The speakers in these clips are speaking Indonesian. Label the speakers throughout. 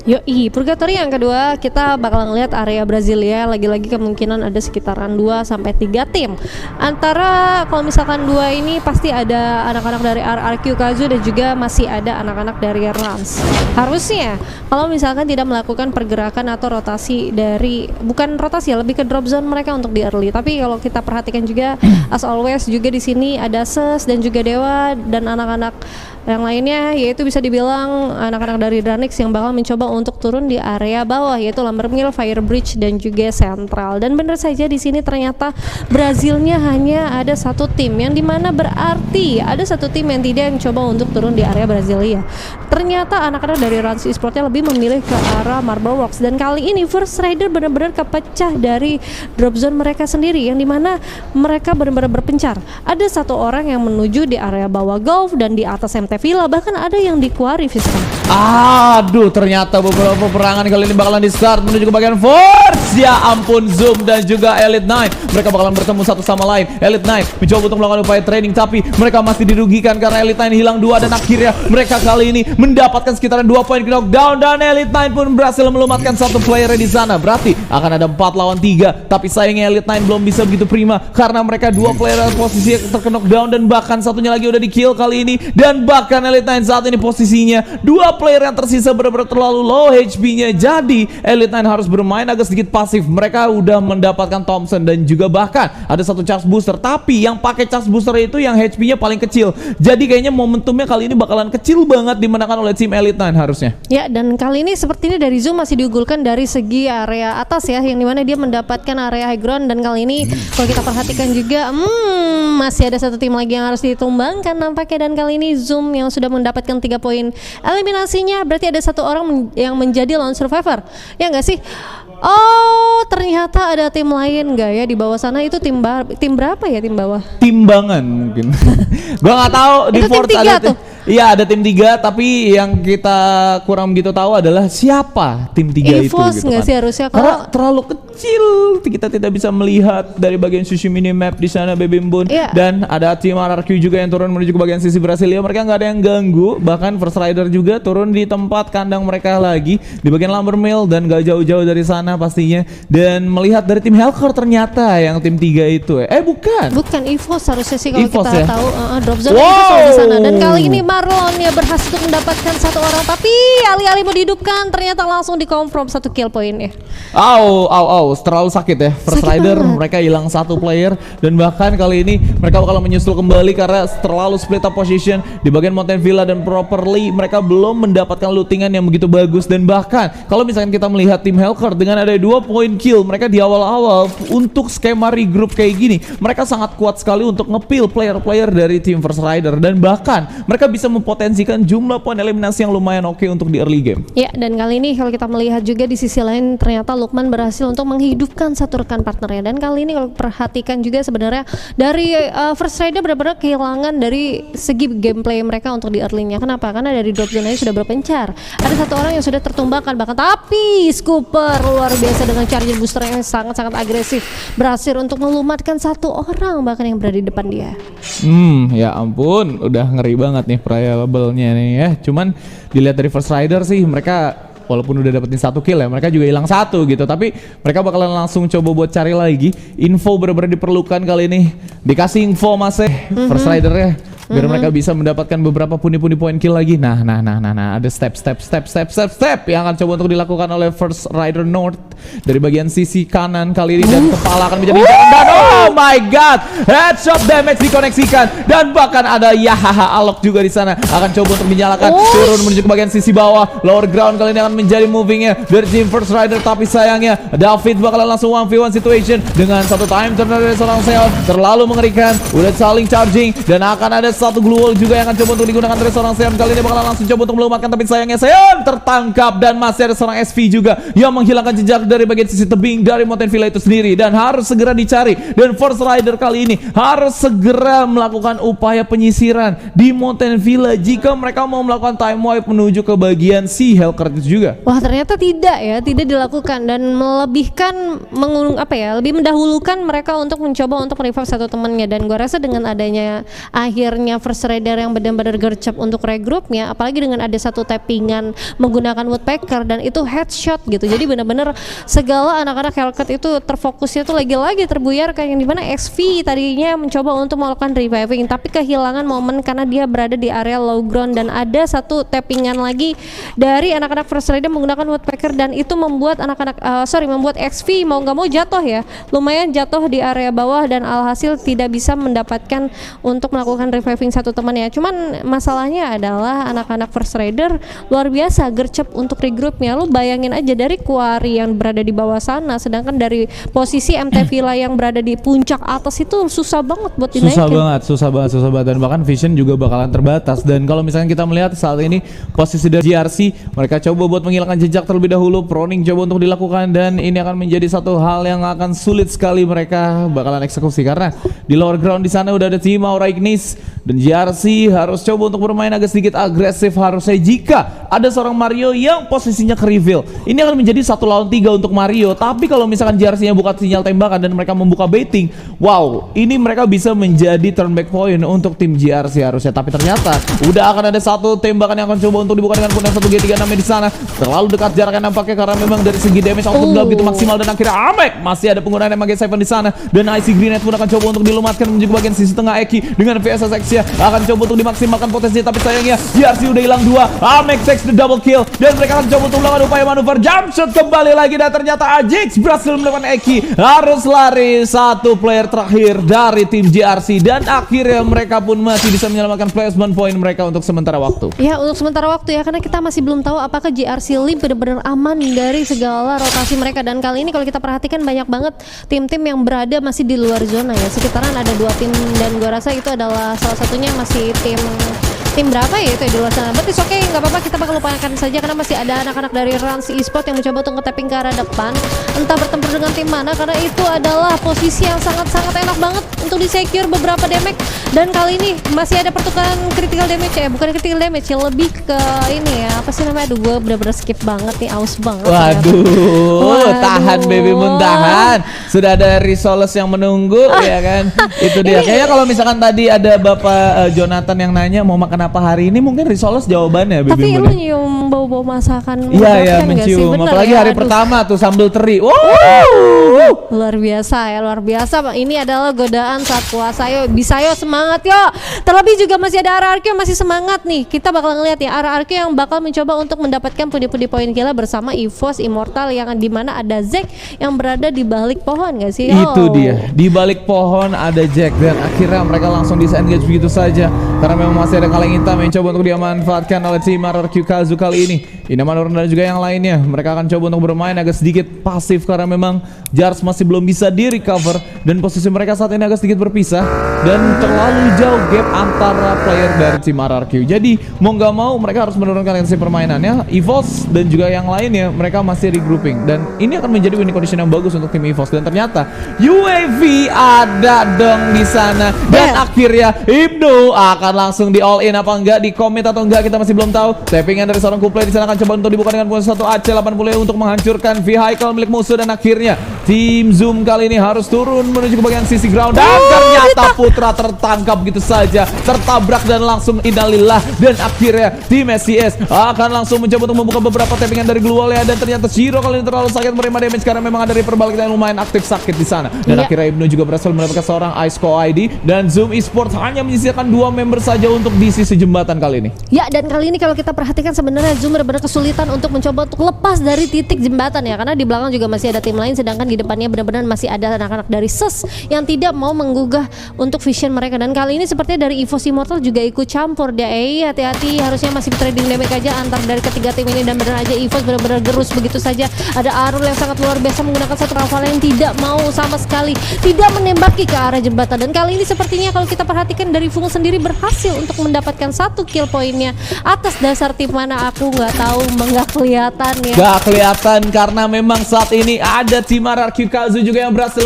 Speaker 1: Yoi, Purgatory yang kedua kita bakal ngeliat area Brasilia lagi-lagi kemungkinan ada sekitaran 2-3 tim. Antara kalau misalkan dua ini pasti ada anak-anak dari RRQ Kazu dan juga masih ada anak-anak dari Rans. Harusnya kalau misalkan tidak melakukan pergerakan atau rotasi dari, bukan rotasi ya, lebih ke drop zone mereka untuk di early. Tapi kalau kita perhatikan juga as always juga di sini ada Ses dan juga Dewa dan anak-anak yang lainnya, yaitu bisa dibilang anak-anak dari Dranix yang bakal mencoba untuk turun di area bawah, yaitu Lumbermill, Fire Bridge dan juga Central. Dan benar saja di sini ternyata Brazilnya hanya ada satu tim, yang dimana berarti ada satu tim yang tidak mencoba untuk turun di area Brasilia. Ternyata anak-anak dari Rans Esports lebih memilih ke arah Marble Works, dan kali ini First Rider benar-benar kepecah dari drop zone mereka sendiri, yang dimana mereka benar-benar berpencar. Ada satu orang yang menuju di area bawah Golf dan di atas MT Villa, bahkan ada yang di Quarry Vista.
Speaker 2: Aduh, ternyata beberapa peperangan kali ini bakalan di start menuju ke bagian Force. Ya ampun, Zoom dan juga Elite Nine, mereka bakalan bertemu satu sama lain. Elite Nine mencoba untuk melakukan upaya training, tapi mereka masih dirugikan karena Elite Nine hilang 2, dan akhirnya mereka kali ini mendapatkan sekitaran 2 poin knockdown, dan Elite Nine pun berhasil melumatkan satu player di sana. Berarti akan ada 4 lawan 3, tapi sayangnya Elite Nine belum bisa begitu prima karena mereka 2 player posisi terkena knockdown, dan bahkan satunya lagi udah di kill kali ini. Dan bahkan Elite Nine saat ini posisinya 2 player yang tersisa benar-benar terlalu low HP-nya. Jadi Elite Nine harus bermain agak sedikit pasif. Mereka udah mendapatkan Thompson dan juga bahkan ada satu charge booster, tapi yang pakai charge booster itu yang HP-nya paling kecil. Jadi kayaknya momentumnya kali ini bakalan kecil banget dimenangkan oleh tim Elite Nine harusnya. Ya, dan kali ini sepertinya dari Zoom masih diunggulkan dari segi area atas ya, yang dimana dia mendapatkan area high ground. Dan kali ini kalau kita perhatikan juga masih ada satu tim lagi yang harus ditumbangkan nampaknya, dan kali ini Zoom yang sudah mendapatkan 3 poin eliminasinya, berarti ada satu orang yang menjadi lone survivor, ya nggak sih? Oh, ternyata ada tim lain nggak ya di bawah sana? Itu tim berapa ya, tim bawah? Timbangan mungkin. Gua nggak tahu di Force ada tuh. Iya, ada tim 3, tapi yang kita kurang begitu tahu adalah siapa tim 3 itu gitu kan. Sih harusnya, karena terlalu kecil kita tidak bisa melihat dari bagian sisi minimap di sana, Bebimbun. Dan ada tim RRQ juga yang turun menuju ke bagian sisi Brasilia. Mereka nggak ada yang ganggu, bahkan First Rider juga turun di tempat kandang mereka lagi di bagian Lumbermill, dan gak jauh-jauh dari sana pastinya. Dan melihat dari tim Hellcore ternyata yang tim 3 itu bukan EVOS harusnya sih kalau EVOS kita tahu drop zone itu di sana. Dan kali ini Marlon ya berhasil mendapatkan satu orang, tapi alih-alih mau dihidupkan ternyata langsung dikonfront 1 kill poinnya. Terlalu sakit ya First Rider, mereka hilang 1 player, dan bahkan kali ini mereka bakal menyusul kembali karena terlalu split up position di bagian Mountain Villa, dan properly mereka belum mendapatkan lootingan yang begitu bagus. Dan bahkan kalau misalkan kita melihat tim Hellcore dengan ada 2 poin kill mereka di awal-awal untuk skema regroup kayak gini, mereka sangat kuat sekali untuk nge-peel player-player dari tim First Rider, dan bahkan mereka bisa mempotensikan jumlah poin eliminasi yang lumayan oke untuk di early game. Ya, dan kali ini kalau kita melihat juga di sisi lain ternyata Lukman berhasil untuk menghidupkan satu rekan partnernya. Dan kali ini kalau perhatikan juga sebenarnya dari First Rider benar-benar kehilangan dari segi gameplay mereka untuk di early-nya. Kenapa? Karena dari drop zone sudah berpencar. Ada satu orang yang sudah tertumbangkan bahkan, tapi Scooper luar biasa dengan charger booster yang sangat-sangat agresif berhasil untuk melumatkan satu orang bahkan yang berada di depan dia. Ya ampun, udah ngeri banget nih variable-nya nih ya. Cuman dilihat dari First Rider sih, mereka walaupun udah dapetin 1 kill ya, mereka juga hilang 1 gitu. Tapi mereka bakalan langsung coba buat cari lagi. Info benar-benar diperlukan kali ini. Dikasih info masih First Rider ya, biar mereka bisa mendapatkan beberapa pundi-pundi poin kill lagi. Nah, ada step yang akan coba untuk dilakukan oleh First Rider North dari bagian sisi kanan kali ini, dan kepala akan menjadi dan oh my god, headshot damage dikoneksikan, dan bahkan ada Yahaha Alok juga di sana akan coba untuk dinyalakan. Turun menuju ke bagian sisi bawah, lower ground kali ini akan menjadi movingnya dari tim First Rider, tapi sayangnya David bakalan langsung 1v1 situation dengan satu time turner dari seorang Seon. Terlalu mengerikan, udah saling charging, dan akan ada satu glue wall juga yang akan coba untuk digunakan dari seorang Seon. Kali ini bakalan langsung coba untuk melumatkan, tapi sayangnya Seon tertangkap, dan masih ada seorang SV juga yang menghilangkan jejak dari bagian sisi tebing dari Mountain Villa itu sendiri, dan harus segera dicari. Dan First Rider kali ini harus segera melakukan upaya penyisiran di Mountain Villa jika mereka mau melakukan time wipe menuju ke bagian si Hellcore itu juga. Wah, ternyata tidak dilakukan, dan melebihkan lebih mendahulukan mereka untuk mencoba untuk merevive satu temannya. Dan gua rasa dengan adanya akhirnya
Speaker 1: timnya First Raider yang benar-benar gercep untuk regroupnya, apalagi dengan ada satu tappingan menggunakan Woodpecker dan itu headshot gitu. Jadi benar-benar segala anak-anak Hellcat itu terfokusnya tuh lagi-lagi terbuyarkan, yang dimana XV tadinya mencoba untuk melakukan reviving tapi kehilangan momen karena dia berada di area low ground, dan ada satu tappingan lagi dari anak-anak First Raider menggunakan Woodpecker dan itu membuat membuat XV mau nggak mau jatuh ya, lumayan jatuh di area bawah dan alhasil tidak bisa mendapatkan untuk melakukan reviving satu temannya. Cuman masalahnya adalah anak-anak First Raider luar biasa gercep untuk regroupnya. Lu bayangin aja dari Quarry yang berada di bawah sana, sedangkan dari posisi MT Villa yang berada di puncak atas itu susah banget buat dinaikin.
Speaker 2: Susah banget dan bahkan vision juga bakalan terbatas. Dan kalau misalnya kita melihat saat ini posisi dari GRC, mereka coba buat menghilangkan jejak terlebih dahulu, proning coba untuk dilakukan, dan ini akan menjadi satu hal yang akan sulit sekali mereka bakalan eksekusi karena di lower ground di sana udah ada tim Aura Ignis, dan GRC harus coba untuk bermain agak sedikit agresif harusnya jika ada seorang Mario yang posisinya ke reveal. Ini akan menjadi 1 lawan 3 untuk Mario, tapi kalau misalkan GRC-nya buka sinyal tembakan dan mereka membuka baiting, wow, ini mereka bisa menjadi turn back point untuk tim GRC harusnya. Tapi ternyata udah akan ada satu tembakan yang akan coba untuk dibuka dengan punya 1G36 di sana. Terlalu dekat jaraknya nampaknya karena memang dari segi damage output nggak begitu maksimal, dan akhirnya Amek masih ada penggunaan MG7 di sana, dan IC Grenade pun akan coba untuk dilumatkan menuju ke bagian sisi tengah. Eki dengan VSSX nya akan coba untuk dimaksimalkan potensinya, tapi sayangnya GRC udah hilang 2. Amek takes the double kill dan mereka akan coba untuk melakukan upaya manuver jump shot kembali lagi, dan ternyata Ajax berhasil melakukan Eki harus lari satu player terakhir dari tim GRC, dan akhirnya mereka pun masih bisa menyelamatkan placement point mereka untuk sementara waktu.
Speaker 1: Ya, untuk sementara waktu ya, karena kita masih belum tahu apakah GRC Lim benar-benar aman dari segala rotasi mereka. Dan kali ini kalau kita perhatikan banyak banget tim-tim yang berada masih di luar zona ya, sekitaran ada 2 tim, dan gua rasa itu adalah salah satunya masih tim berapa ya itu ya di luar sana. But it's okay, nggak apa-apa, kita bakal lupakan saja karena masih ada anak-anak dari Rans Esport yang mencoba untuk nge-tapping ke arah depan, entah bertempur dengan tim mana, karena itu adalah posisi yang sangat-sangat enak banget untuk di-secure beberapa damage. Dan kali ini masih ada pertukaran critical damage ya, bukan critical damage ya, lebih ke ini ya, apa sih namanya, aduh gue bener-bener skip banget nih, aus banget.
Speaker 2: Waduh, tahan baby moon, tahan. Sudah ada Risoles yang menunggu ya kan. Itu dia. Kayaknya kalau misalkan tadi ada Bapak Jonathan yang nanya mau makan apa hari ini, mungkin Risoles jawabannya baby moon.
Speaker 1: Tapi lu nyium bau-bau masakan.
Speaker 2: Iya, mencium. Apalagi hari pertama tuh sambal teri.
Speaker 1: Luar biasa ya, luar biasa. Ini adalah godaan saat puasa. Ayo, bisa yo, semangat yo. Terlebih juga masih ada RRQ yang masih semangat nih. Kita bakal ngeliat ya RRQ yang bakal mencoba untuk mendapatkan pundi-pundi poin gila bersama EVOS Immortal, yang dimana ada Zack yang berada di balik pohon gak sih?
Speaker 2: Itu dia, di balik pohon ada Jack, dan akhirnya mereka langsung disengage begitu saja karena memang masih ada kaleng hitam yang coba untuk dimanfaatkan oleh tim RRQ Kazu kali ini. Inaman dan juga yang lainnya, mereka akan coba untuk bermain agak sedikit pasif karena memang Jars masih belum bisa di recover, dan posisi mereka saat ini agak sedikit berpisah dan terlalu jauh gap antara player dari tim RRQ. Jadi mau nggak mau mereka harus menurunkan intensi permainannya. EVOS dan juga yang lainnya mereka masih regrouping, dan ini akan menjadi winning condition yang bagus untuk tim EVOS. Dan ternyata UAV ada dong di sana, dan akhirnya Ibnu akan langsung di all in apa enggak, di commit atau enggak kita masih belum tahu. Tappingan dari seorang kuplay di sana akan coba untuk dibuka dengan punya 1 AC80 untuk menghancurkan vehicle milik musuh, dan akhirnya tim Zoom kali ini harus turun menuju ke bagian sisi ground, dan ternyata Putra tertangkap gitu saja, tertabrak dan langsung innalillah. Dan akhirnya tim SCS akan langsung mencoba untuk membuka beberapa tappingan dari Gluolea, dan ternyata Shiro kali ini terlalu sakit menerima damage karena memang ada Reaper balik yang lumayan aktif sakit di sana. Dan akhirnya Ibnu juga berhasil mendapatkan seorang Ice Co ID, dan Zoom Esports hanya menyisihkan 2 member saja untuk di sisi jembatan kali ini.
Speaker 1: Ya, dan kali ini kalau kita perhatikan sebenarnya Zoom benar-benar kesulitan untuk mencoba untuk lepas dari titik jembatan ya, karena di belakang juga masih ada tim lain, sedangkan di depannya benar-benar masih ada anak-anak dari SES yang tidak mau menggugah untuk vision mereka. Dan kali ini sepertinya dari EVOS Immortal juga ikut campur dia. Hati-hati, harusnya masih trading damage aja antar dari ketiga tim ini, dan benar aja EVOS benar-benar gerus begitu saja. Ada Arul yang sangat luar biasa menggunakan satu rafale yang tidak mau sama sekali tidak menembaki ke arah jembatan. Dan kali ini sepertinya kalau kita perhatikan dari Fung sendiri berhasil untuk mendapatkan 1 kill poinnya atas dasar tim mana aku nggak tahu, nggak kelihatan ya.
Speaker 2: Nggak kelihatan karena memang saat ini ada tim RRQ Kazu juga yang berhasil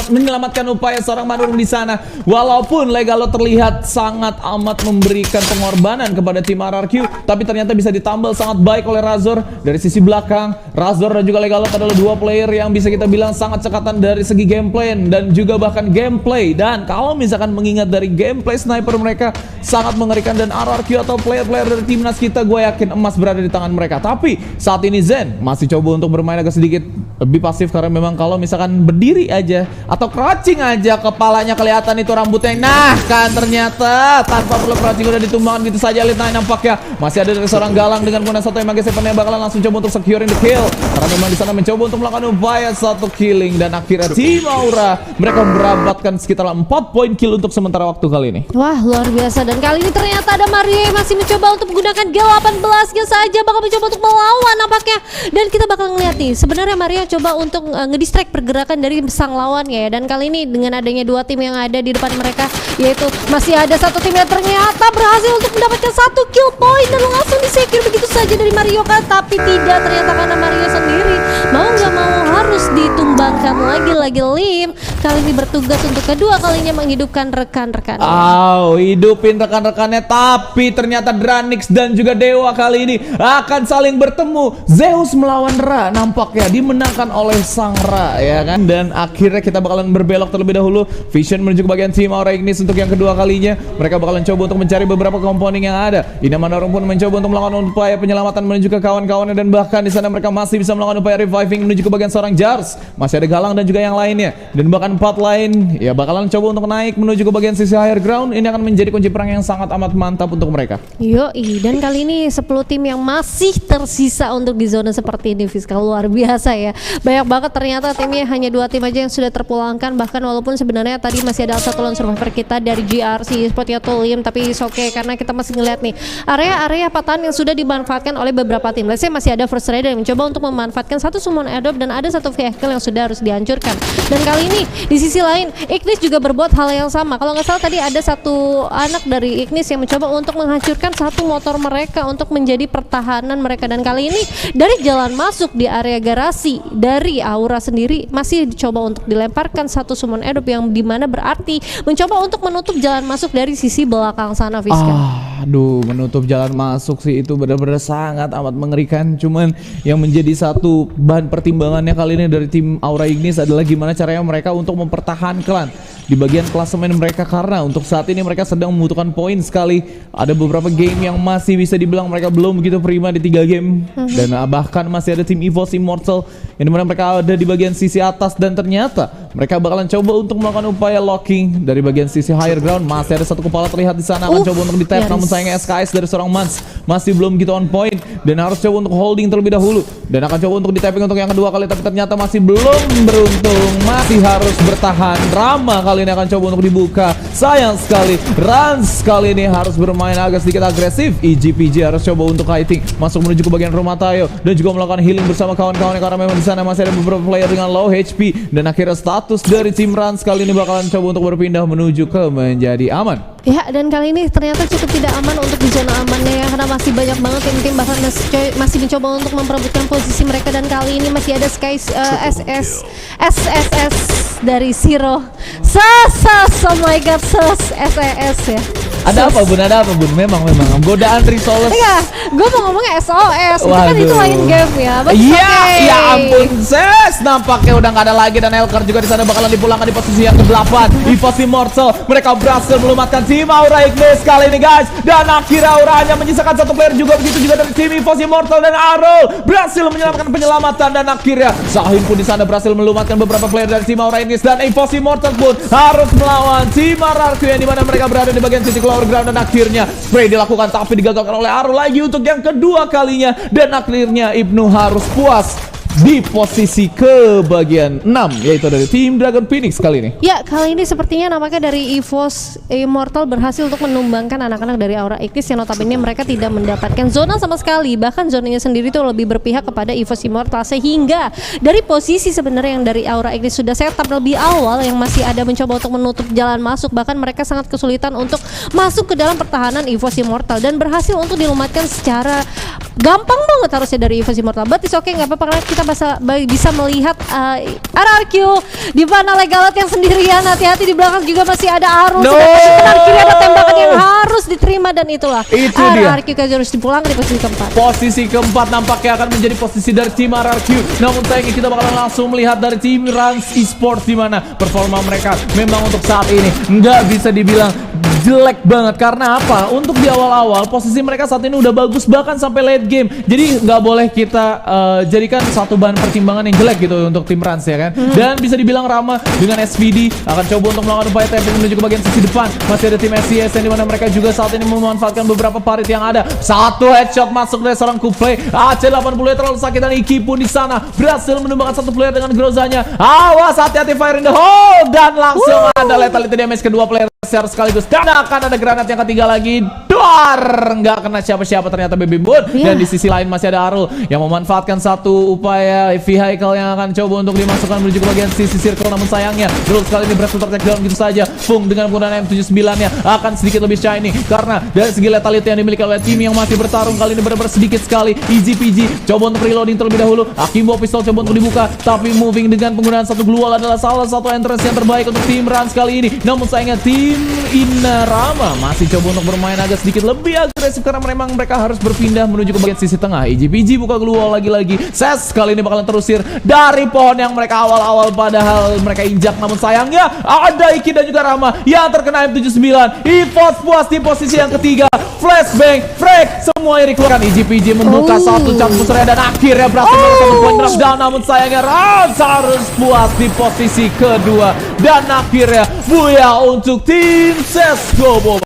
Speaker 2: menyelamatkan upaya seorang manuver pun di sana. Walaupun Legalo terlihat sangat amat memberikan pengorbanan kepada tim RRQ, tapi ternyata bisa ditambal sangat baik oleh Razor dari sisi belakang. Razor dan juga Legalo adalah dua player yang bisa kita bilang sangat cekatan dari segi gameplay dan juga bahkan gameplay. Dan kalau misalkan mengingat dari gameplay sniper mereka sangat mengerikan, dan RRQ atau player-player dari timnas kita, gue yakin emas berada di tangan mereka. Tapi saat ini Zen masih coba untuk bermain agak sedikit lebih pasif, karena memang kalau misalkan berdiri aja atau crouching aja kepalanya kelihatan itu rambutnya. Nah kan ternyata tanpa perlu crouching udah ditumbangkan gitu saja. Elite9 nampaknya masih ada dari seorang Galang dengan menggunakan satu MG7 yang bakalan langsung coba untuk securing the kill, karena memang di sana mencoba untuk melakukan upaya satu killing, dan akhirnya tim Aura mereka mendapatkan sekitar 4 poin kill untuk sementara waktu kali ini.
Speaker 1: Wah, luar biasa. Dan kali ini ternyata ada Maria yang masih mencoba untuk menggunakan G18-nya saja, bakal mencoba untuk melawan nampaknya. Dan kita bakal ngeliat nih, sebenarnya Maria coba untuk ngedistract pergerakan dari sang lawannya ya. Dan kali ini dengan adanya dua tim yang ada di depan mereka, yaitu masih ada satu tim yang ternyata berhasil untuk mendapatkan satu kill point dan langsung disecure begitu saja dari Mario kan. Tapi tidak, ternyata karena Mario sendiri mau nggak mau harus ditumbangkan lagi-lagi. Lim kali ini bertugas untuk kedua kalinya menghidupkan rekan-rekan.
Speaker 2: Hidupin rekan-rekannya, tapi ternyata Dranix dan juga Dewa kali ini akan saling bertemu. Zeus melawan Ra nampaknya dimenangkan oleh sang Ra ya kan, dan akhirnya kita bakalan berbelok terlebih dahulu. Vision menuju ke bagian tim Aura Ignis untuk yang kedua kalinya. Mereka bakalan coba untuk mencari beberapa komponen yang ada. Inamanarung pun mencoba untuk melakukan upaya penyelamatan menuju ke kawan-kawannya, dan bahkan di sana mereka masih bisa melakukan upaya reviving menuju ke bagian seorang Jars. Masih ada Galang dan juga yang lainnya, dan bahkan 4 lain ya bakalan coba untuk naik menuju ke bagian sisi higher ground. Ini akan menjadi kunci perang yang sangat amat mantap untuk mereka.
Speaker 1: Yoi, dan kali ini 10 tim yang masih tersisa untuk di zona seperti ini, Fiskal, luar biasa ya. Banyak banget ternyata timnya, hanya 2 tim aja yang sudah terpulangkan. Bahkan walaupun sebenarnya tadi masih ada satu lone survivor kita dari GRC seperti Lim, tapi it's okay karena kita masih ngeliat nih area-area patahan yang sudah dimanfaatkan oleh beberapa tim. Let's say masih ada First Rider yang mencoba untuk memanfaatkan satu summon airdrop, dan ada satu vehicle yang sudah harus dihancurkan. Dan kali ini di sisi lain Ignis juga berbuat hal yang sama. Kalau nggak salah tadi ada satu anak dari Ignis yang mencoba untuk menghancurkan satu motor mereka untuk menjadi pertahanan mereka. Dan kali ini dari jalan masuk di area garasi dari Aura sendiri masih dicoba untuk dilemparkan satu summon airdrop, yang dimana berarti mencoba untuk menutup jalan masuk dari sisi belakang sana, Fiska.
Speaker 2: Aduh, menutup jalan masuk sih itu benar-benar sangat amat mengerikan. Cuman yang menjadi satu bahan pertimbangannya kali ini dari tim Aura Ignis adalah gimana caranya mereka untuk mempertahankan di bagian klasemen mereka, karena untuk saat ini mereka sedang membutuhkan poin sekali. Ada beberapa game yang masih bisa dibilang mereka belum begitu prima di 3 game, dan bahkan masih ada tim EVOS Immortal yang dimana mereka ada di bagian sisi atas, dan ternyata mereka bakalan coba untuk melakukan upaya locking dari bagian sisi higher ground. Masih ada satu kepala terlihat di sana, akan coba untuk di tap, namun sayangnya SKS dari seorang Mans masih belum gitu on point, dan harus coba untuk holding terlebih dahulu, dan akan coba untuk di tapping untuk yang kedua kali, tapi ternyata masih belum beruntung, masih harus bertahan. Rama kali ini akan coba untuk dibuka, sayang sekali. Rans kali ini harus bermain agak sedikit agresif. EGPG harus coba untuk kiting masuk menuju ke bagian rumah Tayo, dan juga melakukan healing bersama kawan-kawannya, karena memang di sana masih ada beberapa player dengan low HP. Dan akhirnya status dari tim Rans kali ini bakalan coba untuk berpindah menuju ke menjadi aman.
Speaker 1: Ya, dan kali ini ternyata cukup tidak aman untuk di zona amannya ya, karena masih banyak banget tim-tim bahkan masih mencoba untuk memperebutkan posisi mereka. Dan kali ini masih ada SSS dari Zero. Oh my god, SES ya.
Speaker 2: Ada apa bun? Ada apa bun? Memang godaan Risoles.
Speaker 1: Iya, gue mau ngomongnya SOS. Itu kan itu lain game ya.
Speaker 2: Iya, ya ampun, Ses. Nampaknya udah nggak ada lagi, dan Elker juga di sana bakalan dipulangkan di posisi yang ke-8. EVOS Immortal, mereka berhasil melumatkan tim Aura Ignis kali ini guys. Dan akhirnya Aura hanya menyisakan satu player juga, begitu juga dari tim EVOS Immortal, dan Arul berhasil menyelamatkan penyelamatan. Dan akhirnya Sahin pun di sana berhasil melumatkan beberapa player dari tim Aura Ignis, dan EVOS Immortal pun harus melawan tim RRQ yang dimana mereka berada di bagian sisi lower ground. Dan akhirnya spray dilakukan, tapi digagalkan oleh Arul lagi untuk yang kedua kalinya, dan akhirnya Ibnu harus puas di posisi ke bagian 6, yaitu dari tim Dragon Phoenix kali ini.
Speaker 1: Ya, kali ini sepertinya nampaknya dari EVOS Immortal berhasil untuk menumbangkan anak-anak dari Aura Ignis yang notabene mereka tidak mendapatkan zona sama sekali. Bahkan zonanya sendiri itu lebih berpihak kepada EVOS Immortal, sehingga dari posisi sebenarnya yang dari Aura Ignis sudah setup lebih awal, yang masih ada mencoba untuk menutup jalan masuk, bahkan mereka sangat kesulitan untuk masuk ke dalam pertahanan EVOS Immortal, dan berhasil untuk dilumatkan secara gampang banget harusnya dari EVOS Immortal. But it's okay, nggak apa-apa, karena kita bisa melihat RRQ di mana Legalot yang sendirian. Hati-hati di belakang juga masih ada Arul. Sedangkan kiri ada tembakan yang harus diterima dan itulah RRQ Kazu harus dipulang di posisi keempat.
Speaker 2: Posisi keempat nampaknya akan menjadi posisi dari tim RRQ. Namun sayangnya kita bakalan langsung melihat dari tim Rans Esports di mana performa mereka memang untuk saat ini nggak bisa dibilang jelek banget. Karena apa? Untuk di awal-awal posisi mereka saat ini udah bagus bahkan sampai late game. Jadi nggak boleh kita jadikan satu bahan pertimbangan yang jelek gitu untuk tim Rans ya kan. Dan bisa dibilang Rama dengan SVD akan coba untuk melakukan upaya tapping menuju ke bagian sisi depan. Masih ada tim SCS yang dimana mereka juga saat ini memanfaatkan beberapa parit yang ada. Satu headshot masuk dari seorang Kuplay. AC80 terlalu sakit dan Iki pun di sana berhasil menumbangkan satu player dengan grozanya. Awas, hati-hati fire in the hole dan langsung ada lethality damage kedua player secara sekaligus. Dan akan ada granat yang ketiga lagi. Duar, nggak kena siapa-siapa ternyata Baby Moon. Dan di sisi lain masih ada Arul yang memanfaatkan satu upaya vehicle yang akan coba untuk dimasukkan menuju ke bagian sisi circle. Namun sayangnya Arul sekali ini berhasil tertake down gitu saja. Fung dengan penggunaan M79-nya akan sedikit lebih shiny karena dari segi lethality yang dimiliki oleh tim yang masih bertarung kali ini benar-benar sedikit sekali. Easy PG coba untuk reloading terlebih dahulu. Akimbo pistol coba untuk dibuka, tapi moving dengan penggunaan satu glue wall adalah salah satu entrance yang terbaik untuk tim Rans kali ini. Namun sayangnya tim Inarama masih coba untuk bermain agak sedikit lebih agresif karena memang mereka harus berpindah menuju ke bagian sisi tengah. EGPG buka glue wall lagi-lagi. Ses kali ini bakalan terusir dari pohon yang mereka awal-awal padahal mereka injak. Namun sayangnya ada Iki dan juga Rama yang terkena M79. EVOS puas di posisi yang ketiga. Flashbang, frag, semuanya dikeluarkan. EGPG membuka satu campur dan akhirnya berhasil melakukan satu point knockdown. Namun sayangnya Rans harus puas di posisi kedua dan akhirnya buya untuk tim CSGO.